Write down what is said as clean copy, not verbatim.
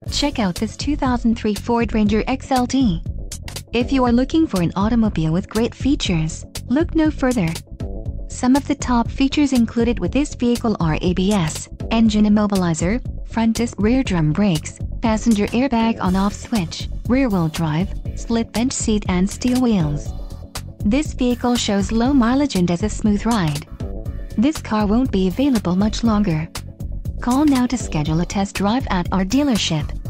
Check out this 2003 Ford Ranger XLT. If you are looking for an automobile with great features, look no further. Some of the top features included with this vehicle are ABS, engine immobilizer, front disc rear drum brakes, passenger airbag on-off switch, rear-wheel drive, split bench seat and steel wheels. This vehicle shows low mileage and has a smooth ride. This car won't be available much longer. Call now to schedule a test drive at our dealership.